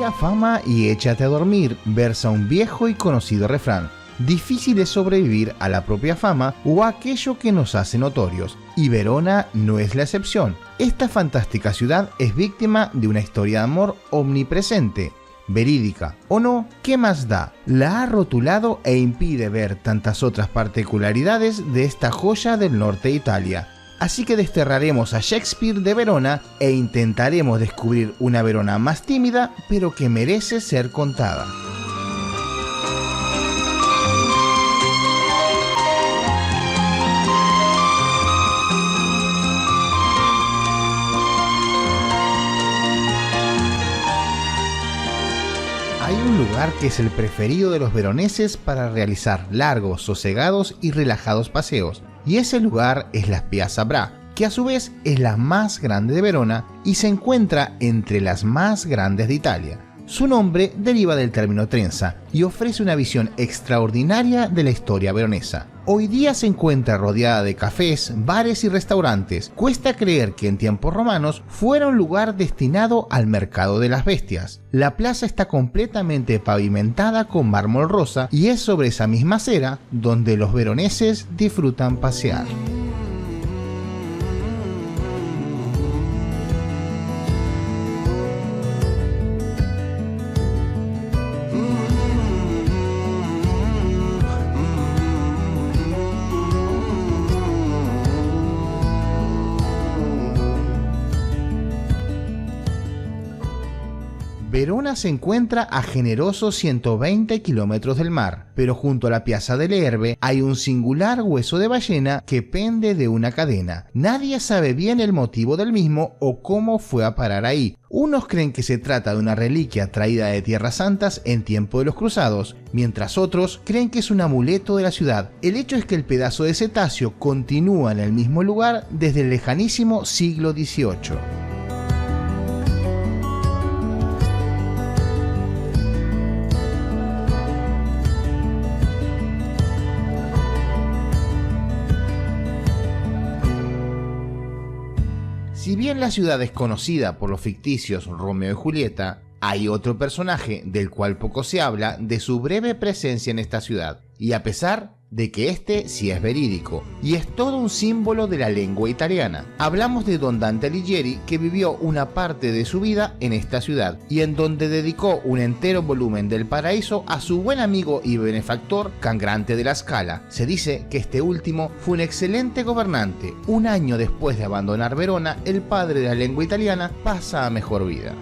propia fama y échate a dormir, versa un viejo y conocido refrán. Difícil es sobrevivir a la propia fama o a aquello que nos hace notorios, y Verona no es la excepción. Esta fantástica ciudad es víctima de una historia de amor omnipresente. Verídica o no, ¿qué más da? La ha rotulado e impide ver tantas otras particularidades de esta joya del norte de Italia. Así que desterraremos a Shakespeare de Verona e intentaremos descubrir una Verona más tímida, pero que merece ser contada. Hay un lugar que es el preferido de los veroneses para realizar largos, sosegados y relajados paseos, y ese lugar es la Piazza Bra, que a su vez es la más grande de Verona y se encuentra entre las más grandes de Italia. Su nombre deriva del término trenza y ofrece una visión extraordinaria de la historia veronesa. Hoy día se encuentra rodeada de cafés, bares y restaurantes. Cuesta creer que en tiempos romanos fuera un lugar destinado al mercado de las bestias. La plaza está completamente pavimentada con mármol rosa y es sobre esa misma acera donde los veroneses disfrutan pasear. Verona se encuentra a generosos 120 kilómetros del mar, pero junto a la Piazza delle Erbe hay un singular hueso de ballena que pende de una cadena. Nadie sabe bien el motivo del mismo o cómo fue a parar ahí. Unos creen que se trata de una reliquia traída de Tierras Santas en tiempo de los cruzados, mientras otros creen que es un amuleto de la ciudad. El hecho es que el pedazo de cetáceo continúa en el mismo lugar desde el lejanísimo siglo XVIII. Si bien la ciudad es conocida por los ficticios Romeo y Julieta, hay otro personaje del cual poco se habla de su breve presencia en esta ciudad, y a pesar de que este sí es verídico, y es todo un símbolo de la lengua italiana. Hablamos de Don Dante Alighieri, que vivió una parte de su vida en esta ciudad, y en donde dedicó un entero volumen del Paraíso a su buen amigo y benefactor Cangrante della Scala. Se dice que este último fue un excelente gobernante. Un año después de abandonar Verona, el padre de la lengua italiana pasa a mejor vida.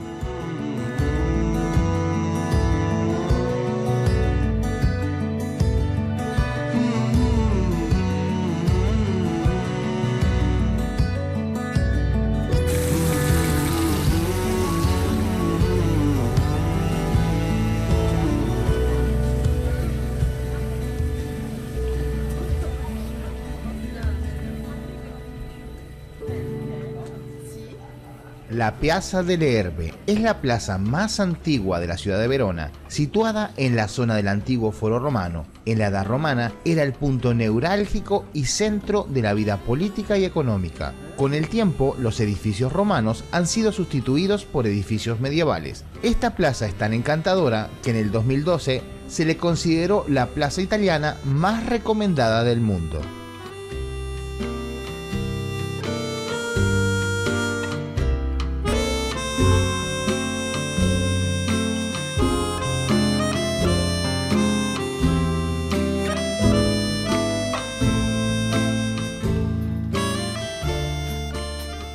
La Piazza delle Erbe es la plaza más antigua de la ciudad de Verona, situada en la zona del antiguo Foro Romano. En la Edad Romana era el punto neurálgico y centro de la vida política y económica. Con el tiempo, los edificios romanos han sido sustituidos por edificios medievales. Esta plaza es tan encantadora que en el 2012 se le consideró la plaza italiana más recomendada del mundo.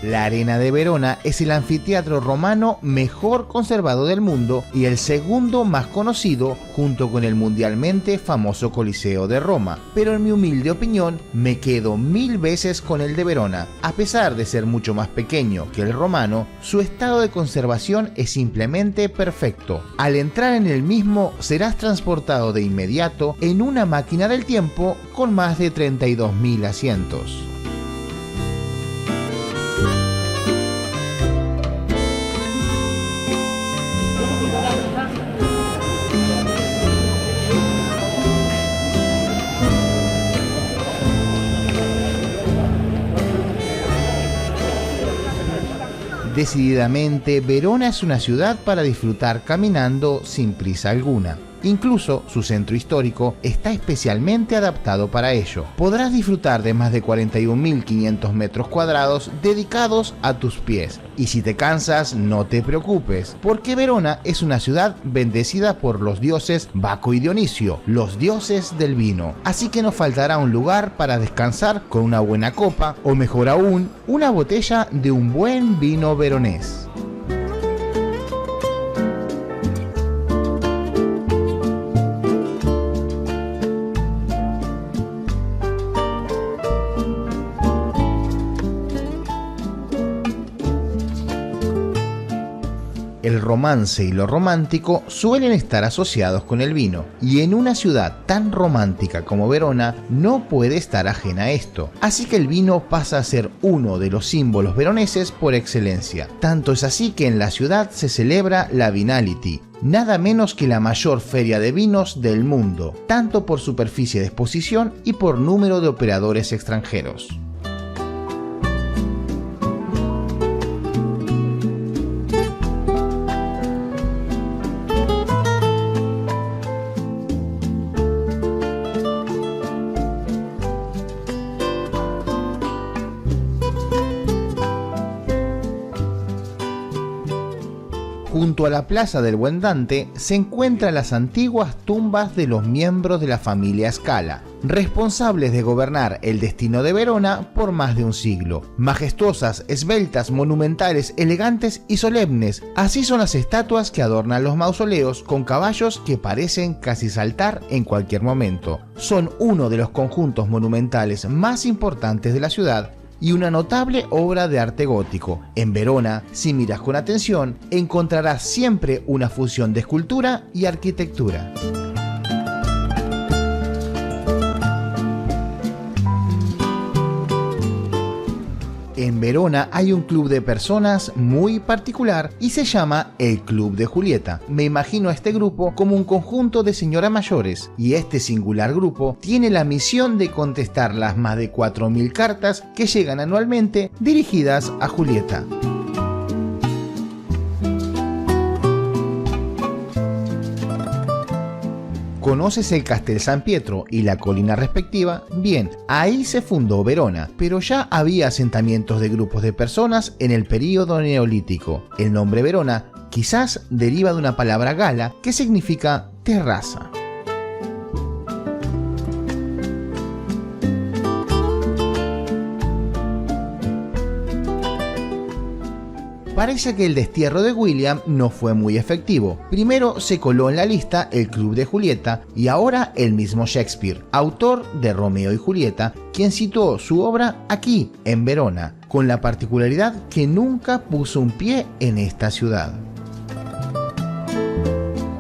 La Arena de Verona es el anfiteatro romano mejor conservado del mundo y el segundo más conocido, junto con el mundialmente famoso Coliseo de Roma. Pero en mi humilde opinión, me quedo 1000 veces con el de Verona. A pesar de ser mucho más pequeño que el romano, su estado de conservación es simplemente perfecto. Al entrar en el mismo, serás transportado de inmediato en una máquina del tiempo con más de 32.000 asientos. Decididamente, Verona es una ciudad para disfrutar caminando sin prisa alguna. Incluso su centro histórico está especialmente adaptado para ello. Podrás disfrutar de más de 41.500 metros cuadrados dedicados a tus pies. Y si te cansas, no te preocupes, porque Verona es una ciudad bendecida por los dioses Baco y Dionisio, los dioses del vino. Así que no faltará un lugar para descansar con una buena copa, o mejor aún, una botella de un buen vino veronés. El romance y lo romántico suelen estar asociados con el vino, y en una ciudad tan romántica como Verona no puede estar ajena a esto. Así que el vino pasa a ser uno de los símbolos veroneses por excelencia. Tanto es así que en la ciudad se celebra la Vinality, nada menos que la mayor feria de vinos del mundo, tanto por superficie de exposición y por número de operadores extranjeros. Junto a la Plaza del Buen Dante se encuentran las antiguas tumbas de los miembros de la familia Scala, responsables de gobernar el destino de Verona por más de un siglo. Majestuosas, esbeltas, monumentales, elegantes y solemnes, así son las estatuas que adornan los mausoleos con caballos que parecen casi saltar en cualquier momento. Son uno de los conjuntos monumentales más importantes de la ciudad y una notable obra de arte gótico. En Verona, si miras con atención, encontrarás siempre una fusión de escultura y arquitectura. En Verona hay un club de personas muy particular y se llama el Club de Julieta. Me imagino a este grupo como un conjunto de señoras mayores, y este singular grupo tiene la misión de contestar las más de 4.000 cartas que llegan anualmente dirigidas a Julieta. ¿Conoces el Castel San Pietro y la colina respectiva? Bien, ahí se fundó Verona, pero ya había asentamientos de grupos de personas en el período neolítico. El nombre Verona quizás deriva de una palabra gala que significa terraza. Parece que el destierro de William no fue muy efectivo. Primero se coló en la lista el Club de Julieta y ahora el mismo Shakespeare, autor de Romeo y Julieta, quien situó su obra aquí, en Verona, con la particularidad que nunca puso un pie en esta ciudad.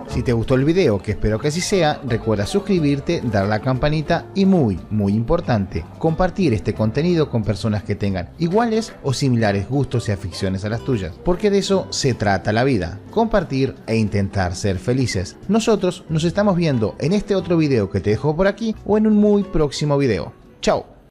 Si te gustó el video, que espero que así sea, recuerda suscribirte, dar a la campanita y muy importante, compartir este contenido con personas que tengan iguales o similares gustos y aficiones a las tuyas, porque de eso se trata la vida, compartir e intentar ser felices. Nosotros nos estamos viendo en este otro video que te dejo por aquí o en un muy próximo video. ¡Chao!